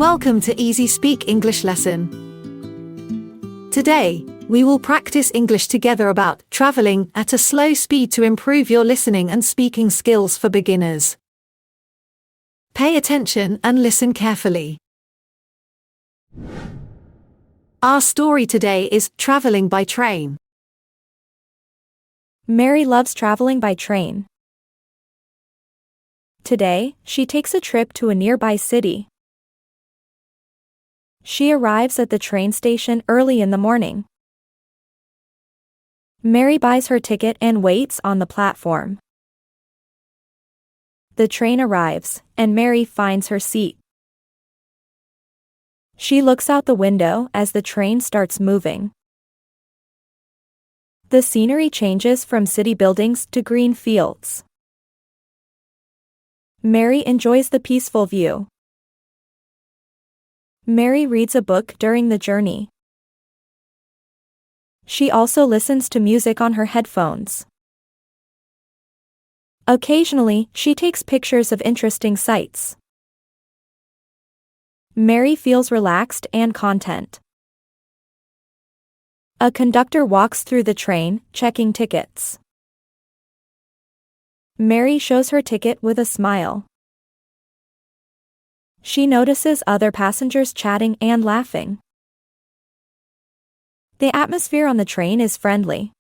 Welcome to Easy Speak English lesson. Today, we will practice English together about traveling at a slow speed to improve your listening and speaking skills for beginners. Pay attention and listen carefully. Our story today is traveling by train. Mary loves traveling by train. Today, she takes a trip to a nearby city. She arrives at the train station early in the morning. Mary buys her ticket and waits on the platform. The train arrives, and Mary finds her seat. She looks out the window as the train starts moving. The scenery changes from city buildings to green fields. Mary enjoys the peaceful view. Mary reads a book during the journey. She also listens to music on her headphones. Occasionally, she takes pictures of interesting sights. Mary feels relaxed and content. A conductor walks through the train, checking tickets. Mary shows her ticket with a smile. She notices other passengers chatting and laughing. The atmosphere on the train is friendly.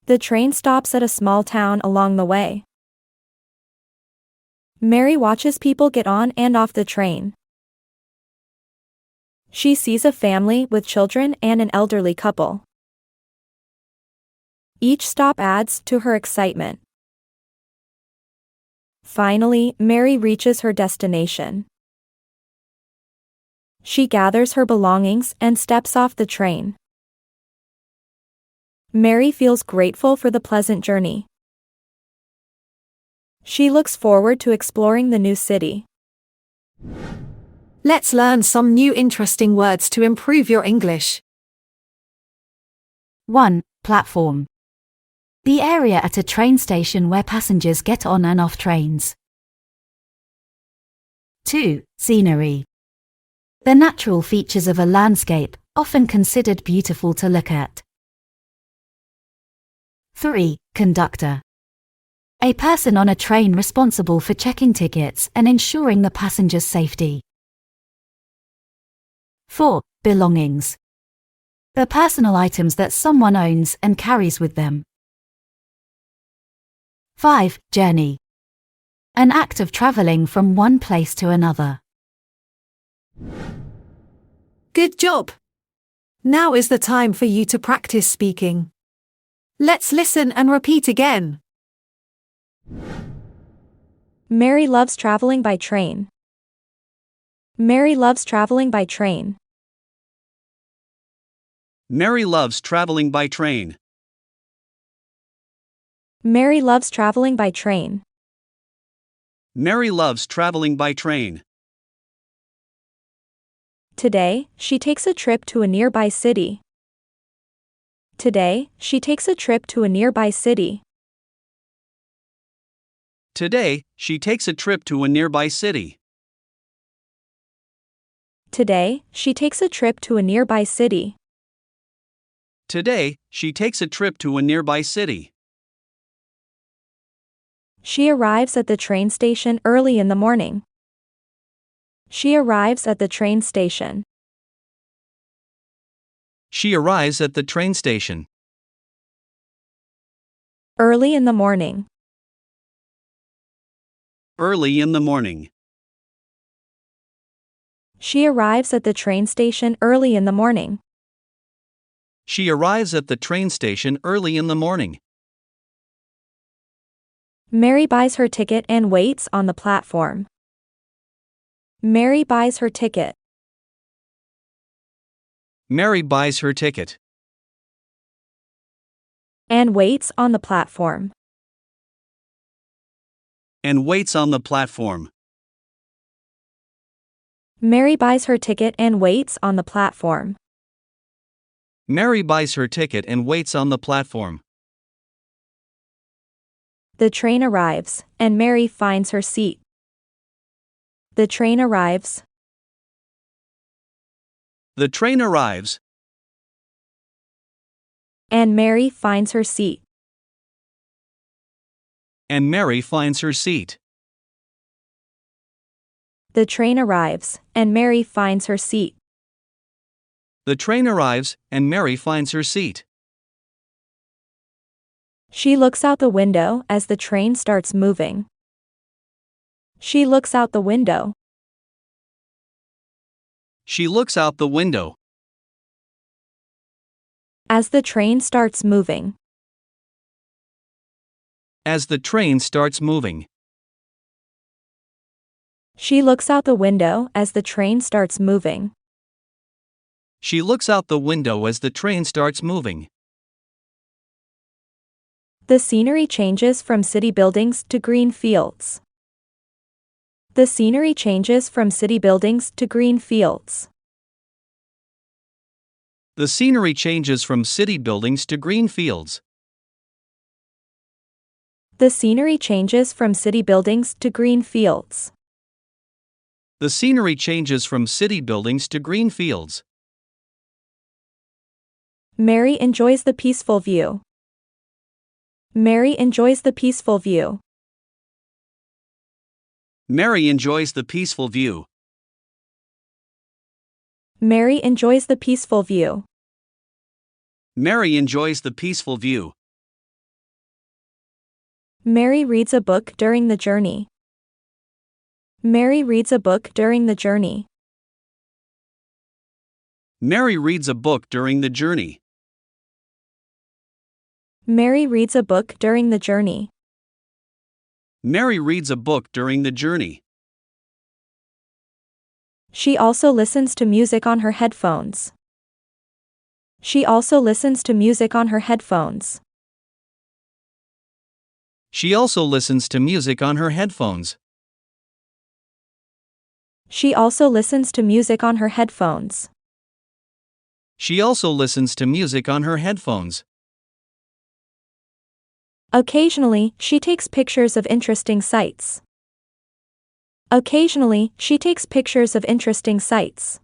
The train stops at a small town along the way. Mary watches people get on and off the train. She sees a family with children and an elderly couple. Each stop adds to her excitement. Finally, Mary reaches her destination. She gathers her belongings and steps off the train. Mary feels grateful for the pleasant journey. She looks forward to exploring the new city. Let's learn some new interesting words to improve your English. 1. Platform. The area at a train station where passengers get on and off trains. 2. Scenery. The natural features of a landscape, often considered beautiful to look at. 3. Conductor. A person on a train responsible for checking tickets and ensuring the passenger's safety. 4. Belongings. The personal items that someone owns and carries with them. 5. Journey. An act of traveling from one place to another. Good job! Now is the time for you to practice speaking. Let's listen and repeat again. Mary loves traveling by train. Mary loves traveling by train. Mary loves traveling by train. Mary loves traveling by train. Mary loves traveling by train. Today, she takes a trip to a nearby city. Today, she takes a trip to a nearby city. Today, she takes a trip to a nearby city. Today, she takes a trip to a nearby city. Today, she takes a trip to a nearby city. She arrives at the train station early in the morning. She arrives at the train station. She arrives at the train station. Early in the morning. Early in the morning. She arrives at the train station early in the morning. She arrives at the train station early in the morning. Mary buys her ticket and waits on the platform. Mary buys her ticket. Mary buys her ticket. And waits on the platform. And waits on the platform. Mary buys her ticket and waits on the platform. Mary buys her ticket and waits on the platform. The train arrives, and Mary finds her seat. The train arrives. The train arrives. And Mary finds her seat. And Mary finds her seat. The train arrives, and Mary finds her seat. The train arrives, and Mary finds her seat. She looks out the window as the train starts moving. She looks out the window. She looks out the window. As the train starts moving. As the train starts moving. She looks out the window as the train starts moving. She looks out the window as the train starts moving. The scenery changes from city buildings to green fields. The scenery changes from city buildings to green fields. The scenery changes from city buildings to green fields. The scenery changes from city buildings to green fields. The scenery changes from city buildings to green fields. Mary enjoys the peaceful view. Mary enjoys the peaceful view. Mary enjoys the peaceful view. Mary enjoys the peaceful view. Mary enjoys the peaceful view. Mary reads a book during the journey. Mary reads a book during the journey. Mary reads a book during the journey. Mary reads a book during the journey. Mary reads a book during the journey. She also listens to music on her headphones. She also listens to music on her headphones. She also listens to music on her headphones. She also listens to music on her headphones. She also listens to music on her headphones. Occasionally, she takes pictures of interesting sights. Occasionally, she takes pictures of interesting sights.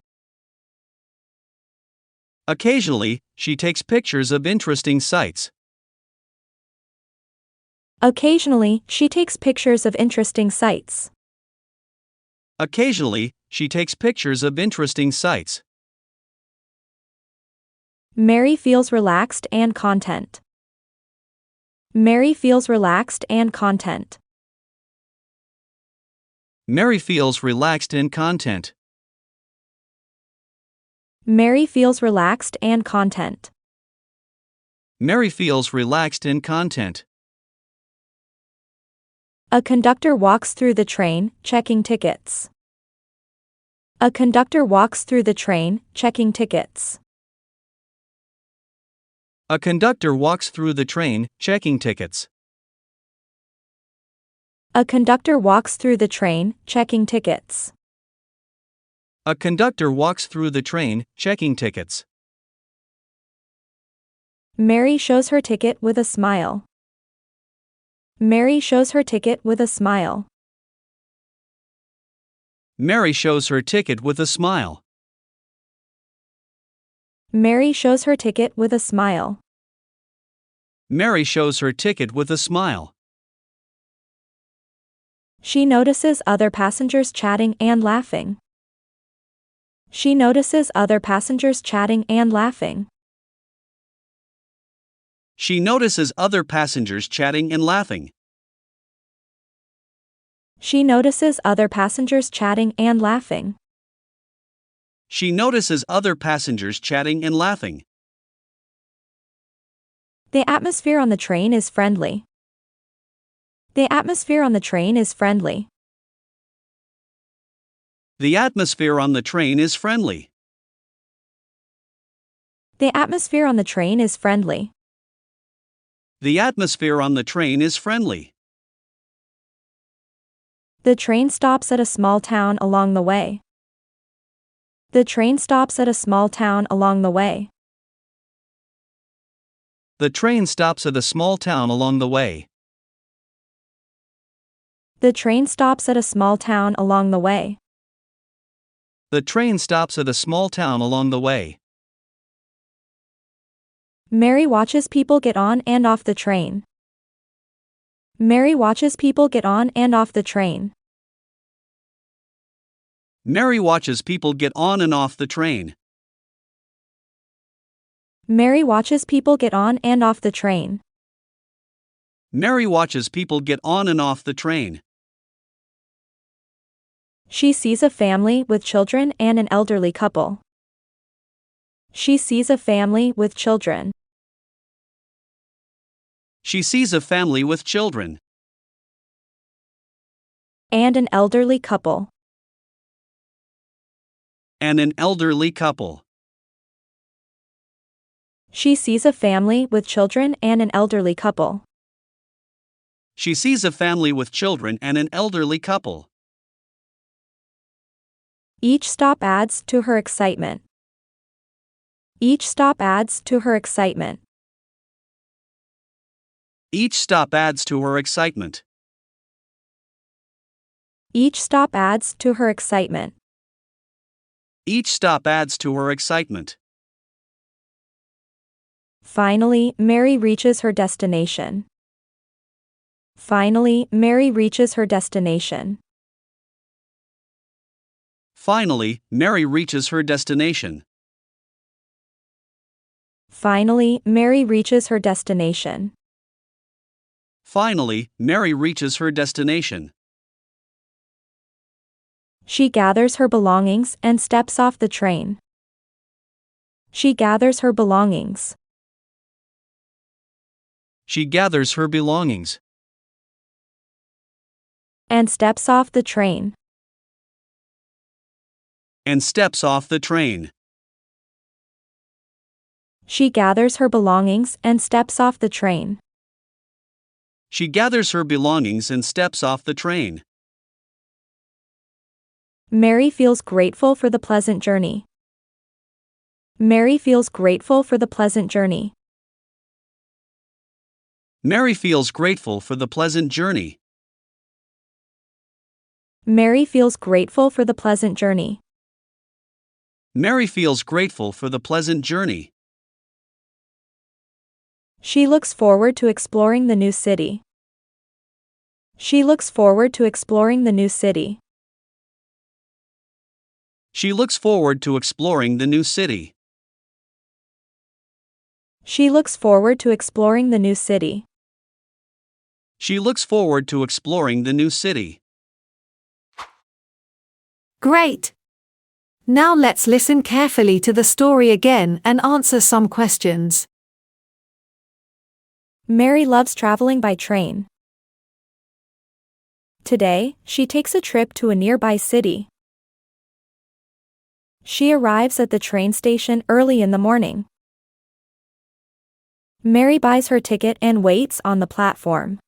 Occasionally, she takes pictures of interesting sights. Occasionally, she takes pictures of interesting sights. Occasionally, she takes pictures of interesting sights. Mary feels relaxed and content. Mary feels relaxed and content. Mary feels relaxed and content. Mary feels relaxed and content. Mary feels relaxed and content. A conductor walks through the train, checking tickets. A conductor walks through the train, checking tickets. A conductor walks through the train, checking tickets. A conductor walks through the train, checking tickets. A conductor walks through the train, checking tickets. Mary shows her ticket with a smile. Mary shows her ticket with a smile. Mary shows her ticket with a smile. Mary shows her ticket with a smile. Mary shows her ticket with a smile. She notices other passengers chatting and laughing. She notices other passengers chatting and laughing. She notices other passengers chatting and laughing. She notices other passengers chatting and laughing. She notices other passengers chatting and laughing. The atmosphere on the train is friendly. The atmosphere on the train is friendly. The atmosphere on the train is friendly. The atmosphere on the train is friendly. The atmosphere on the train is friendly. The train stops at a small town along the way. The train stops at a small town along the way. The train stops at a small town along the way. The train stops at a small town along the way. The train stops at a small town along the way. Mary watches people get on and off the train. Mary watches people get on and off the train. Mary watches people get on and off the train. Mary watches people get on and off the train. Mary watches people get on and off the train. She sees a family with children and an elderly couple. She sees a family with children. She sees a family with children. And an elderly couple. And an elderly couple. She sees a family with children and an elderly couple. She sees a family with children and an elderly couple. Each stop adds to her excitement. Each stop adds to her excitement. Each stop adds to her excitement. Each stop adds to her excitement. Each stop adds to her excitement. Finally, Mary reaches her destination. Finally, Mary reaches her destination. Finally, Mary reaches her destination. Finally, Mary reaches her destination. Finally, Mary reaches her destination. She gathers her belongings and steps off the train. She gathers her belongings. She gathers her belongings. And steps off the train. And steps off the train. She gathers her belongings and steps off the train. She gathers her belongings and steps off the train. Mary feels grateful for the pleasant journey. Mary feels grateful for the pleasant journey. Mary feels grateful for the pleasant journey. Mary feels grateful for the pleasant journey. Mary feels grateful for the pleasant journey. She looks forward to exploring the new city. She looks forward to exploring the new city. She looks forward to exploring the new city. She looks forward to exploring the new city. She looks forward to exploring the new city. Great! Now let's listen carefully to the story again and answer some questions. Mary loves traveling by train. Today, she takes a trip to a nearby city. She arrives at the train station early in the morning. Mary buys her ticket and waits on the platform.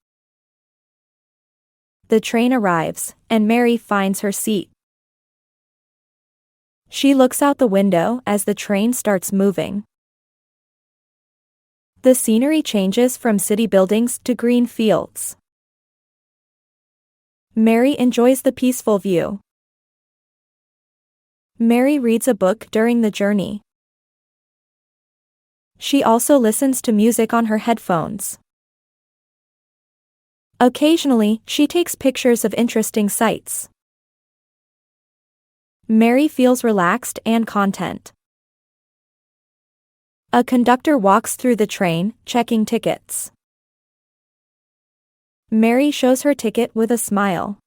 The train arrives, and Mary finds her seat. She looks out the window as the train starts moving. The scenery changes from city buildings to green fields. Mary enjoys the peaceful view. Mary reads a book during the journey. She also listens to music on her headphones. Occasionally, she takes pictures of interesting sights. Mary feels relaxed and content. A conductor walks through the train, checking tickets. Mary shows her ticket with a smile.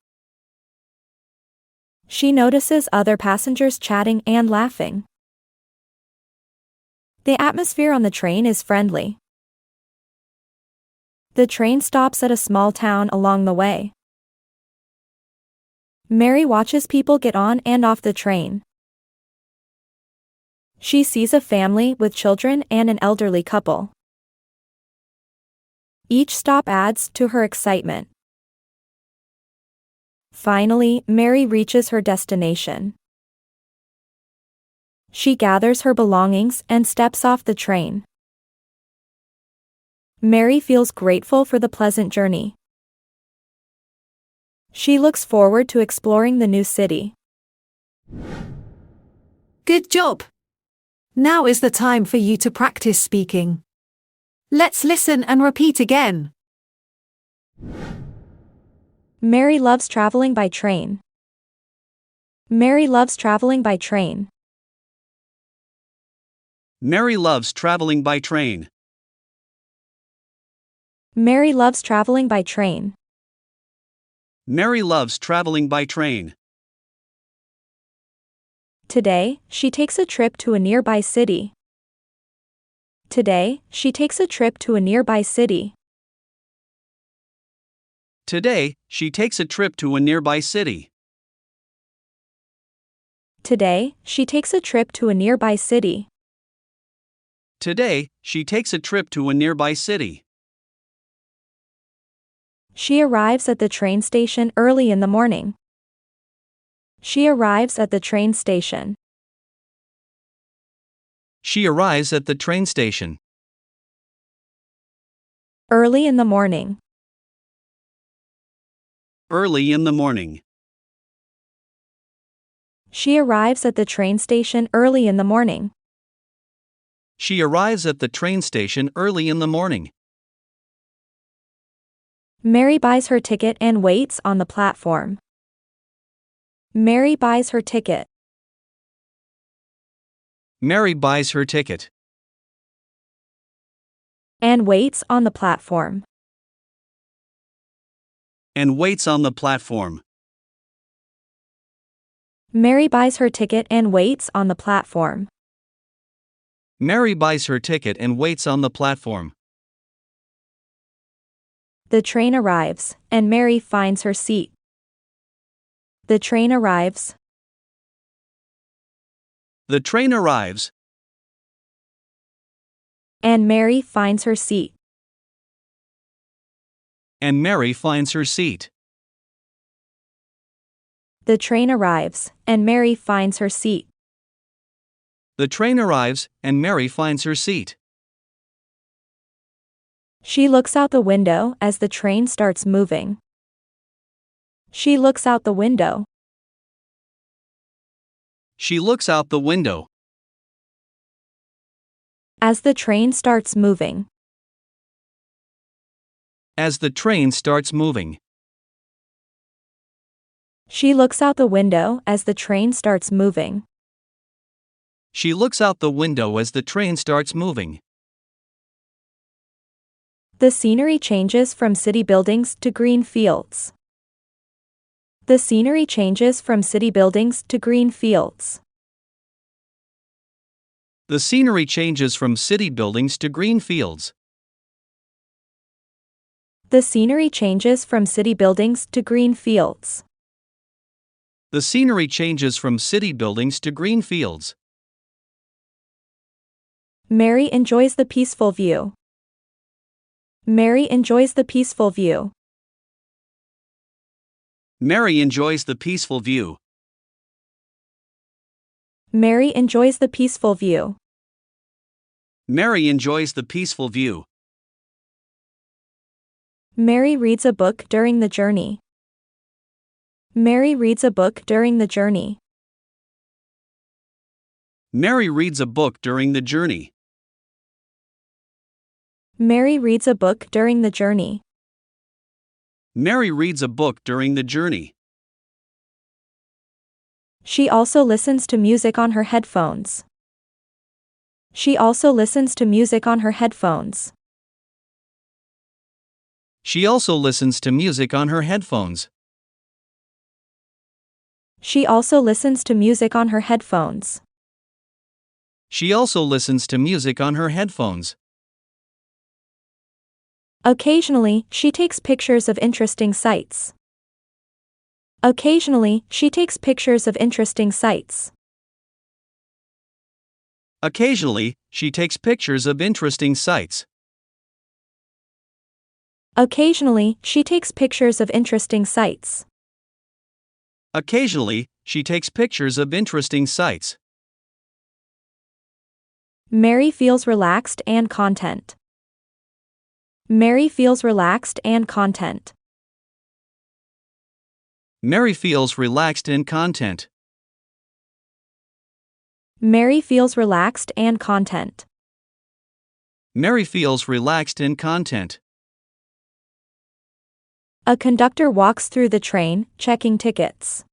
She notices other passengers chatting and laughing. The atmosphere on the train is friendly. The train stops at a small town along the way. Mary watches people get on and off the train. She sees a family with children and an elderly couple. Each stop adds to her excitement. Finally, Mary reaches her destination. She gathers her belongings and steps off the train. Mary feels grateful for the pleasant journey. She looks forward to exploring the new city. Good job! Now is the time for you to practice speaking. Let's listen and repeat again. Mary loves traveling by train. Mary loves traveling by train. Mary loves traveling by train. Mary loves traveling by train. Mary loves traveling by train. Today, she takes a trip to a nearby city. Today, she takes a trip to a nearby city. Today, she takes a trip to a nearby city. Today, she takes a trip to a nearby city. Today, she takes a trip to a nearby city. She arrives at the train station early in the morning. She arrives at the train station. She arrives at the train station. Early in the morning. Early in the morning. She arrives at the train station early in the morning. She arrives at the train station early in the morning. Mary buys her ticket and waits on the platform. Mary buys her ticket. Mary buys her ticket. And waits on the platform. And waits on the platform. Mary buys her ticket and waits on the platform. Mary buys her ticket and waits on the platform. The train arrives, and Mary finds her seat. The train arrives. The train arrives. And Mary finds her seat. And Mary finds her seat. The train arrives, and Mary finds her seat. The train arrives, and Mary finds her seat. She looks out the window as the train starts moving. She looks out the window. She looks out the window. As the train starts moving. As the train starts moving. She looks out the window as the train starts moving. She looks out the window as the train starts moving. The scenery changes from city buildings to green fields. The scenery changes from city buildings to green fields. The scenery changes from city buildings to green fields. The scenery changes from city buildings to green fields. The scenery changes from city buildings to green fields. Mary enjoys the peaceful view. Mary enjoys the peaceful view. Mary enjoys the peaceful view. Mary enjoys the peaceful view. Mary enjoys the peaceful view. Mary reads a book during the journey. Mary reads a book during the journey. Mary reads a book during the journey. Mary reads a book during the journey. Mary reads a book during the journey. She also listens to music on her headphones. She also listens to music on her headphones. She also listens to music on her headphones. She also listens to music on her headphones. She also listens to music on her headphones. Occasionally, she takes pictures of interesting sights. Occasionally, she takes pictures of interesting sights. Occasionally, she takes pictures of interesting sights. Occasionally, she takes pictures of interesting sights. Occasionally, she takes pictures of interesting sights. Mary feels relaxed and content. Mary feels relaxed and content. Mary feels relaxed and content. Mary feels relaxed and content. Mary feels relaxed and content. A conductor walks through the train, checking tickets.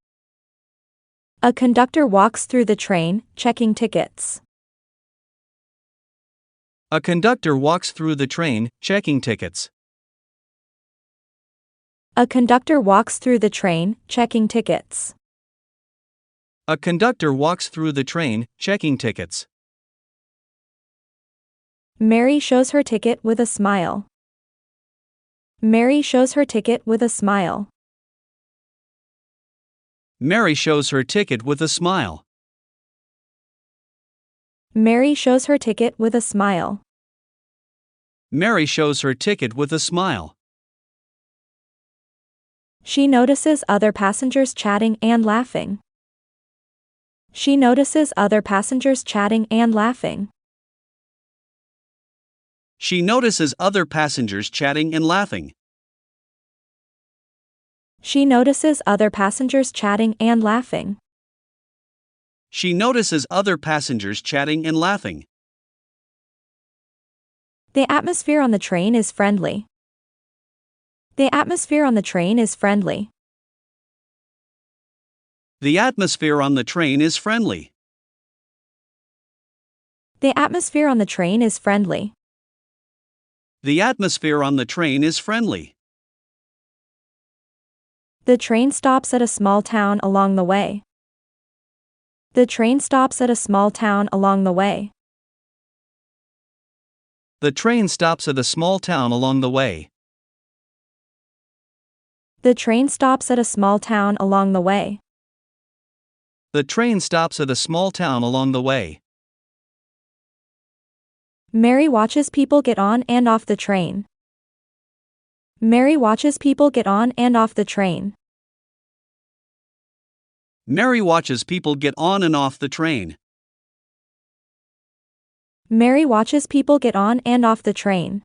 A conductor walks through the train, checking tickets. A conductor walks through the train, checking tickets. A conductor walks through the train, checking tickets. A conductor walks through the train, checking tickets. Mary shows her ticket with a smile. Mary shows her ticket with a smile. Mary shows her ticket with a smile. Mary shows her ticket with a smile. Mary shows her ticket with a smile. She notices other passengers chatting and laughing. She notices other passengers chatting and laughing. She notices other passengers chatting and laughing. She notices other passengers chatting and laughing. She notices other passengers chatting and laughing. The atmosphere on the train is friendly. The atmosphere on the train is friendly. The atmosphere on the train is friendly. The atmosphere on the train is friendly. The atmosphere on the train is friendly. The train stops at a small town along the way. The train stops at a small town along the way. The train stops at a small town along the way. The train stops at a small town along the way. The train stops at a small town along the way. Mary watches people get on and off the train. Mary watches people get on and off the train. Mary watches people get on and off the train. Mary watches people get on and off the train.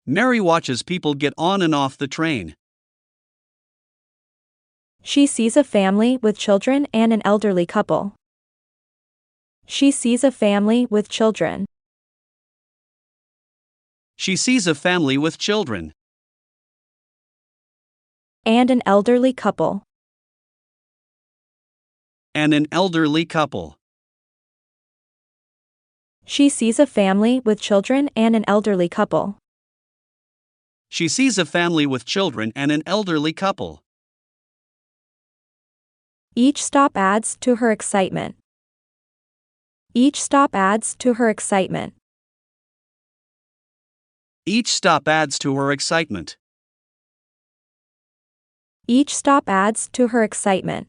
Mary watches people get on and off the train. She sees a family with children and an elderly couple. She sees a family with children. She sees a family with children. And an elderly couple. And an elderly couple. She sees a family with children and an elderly couple. She sees a family with children and an elderly couple. Each stop adds to her excitement. Each stop adds to her excitement. Each stop adds to her excitement. Each stop adds to her excitement.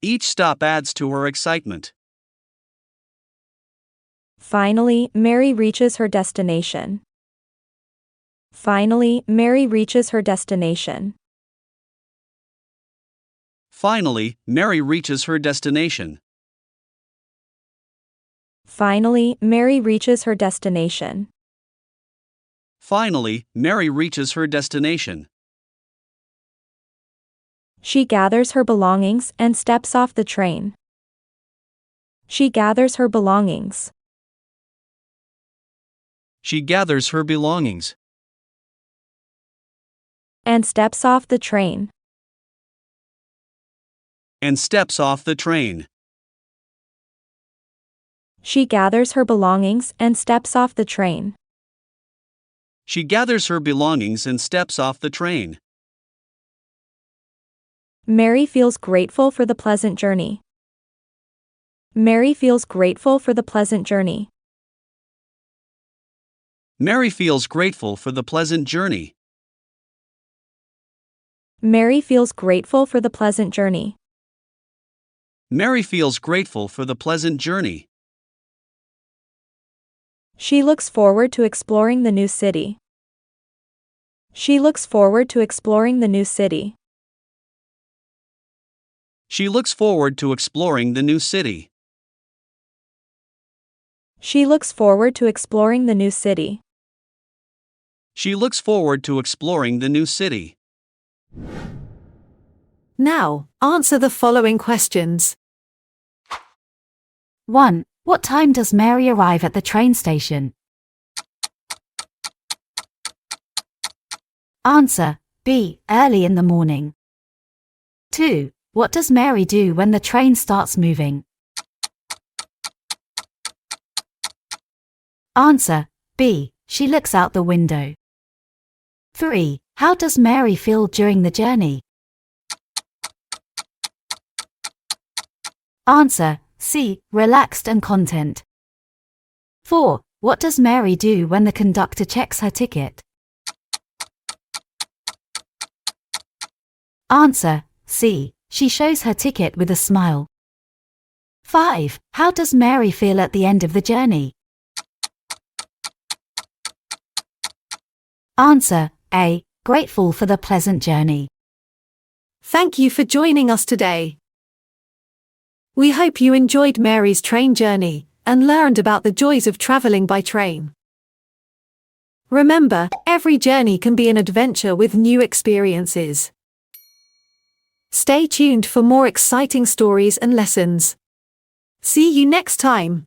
Each stop adds to her excitement. Finally, Mary reaches her destination. Finally, Mary reaches her destination. Finally, Mary reaches her destination. Finally, Mary reaches her destination. Finally, Mary reaches her destination. She gathers her belongings and steps off the train. She gathers her belongings. She gathers her belongings. And steps off the train. And steps off the train. She gathers her belongings and steps off the train. She gathers her belongings and steps off the train. Mary feels grateful for the pleasant journey. Mary feels grateful for the pleasant journey. Mary feels grateful for the pleasant journey. Mary feels grateful for the pleasant journey. Mary feels grateful for the pleasant journey. She looks forward to exploring the new city. She looks forward to exploring the new city. She looks forward to exploring the new city. She looks forward to exploring the new city. She looks forward to exploring the new city. Now, answer the following questions. 1. What time does Mary arrive at the train station? Answer B. Early in the morning. 2. What does Mary do when the train starts moving? Answer B. She looks out the window. 3. How does Mary feel during the journey? Answer C. Relaxed and content. 4. What does Mary do when the conductor checks her ticket? Answer C. She shows her ticket with a smile. 5. How does Mary feel at the end of the journey? Answer A. Grateful for the pleasant journey. Thank you for joining us today. We hope you enjoyed Mary's train journey and learned about the joys of traveling by train. Remember, every journey can be an adventure with new experiences. Stay tuned for more exciting stories and lessons. See you next time.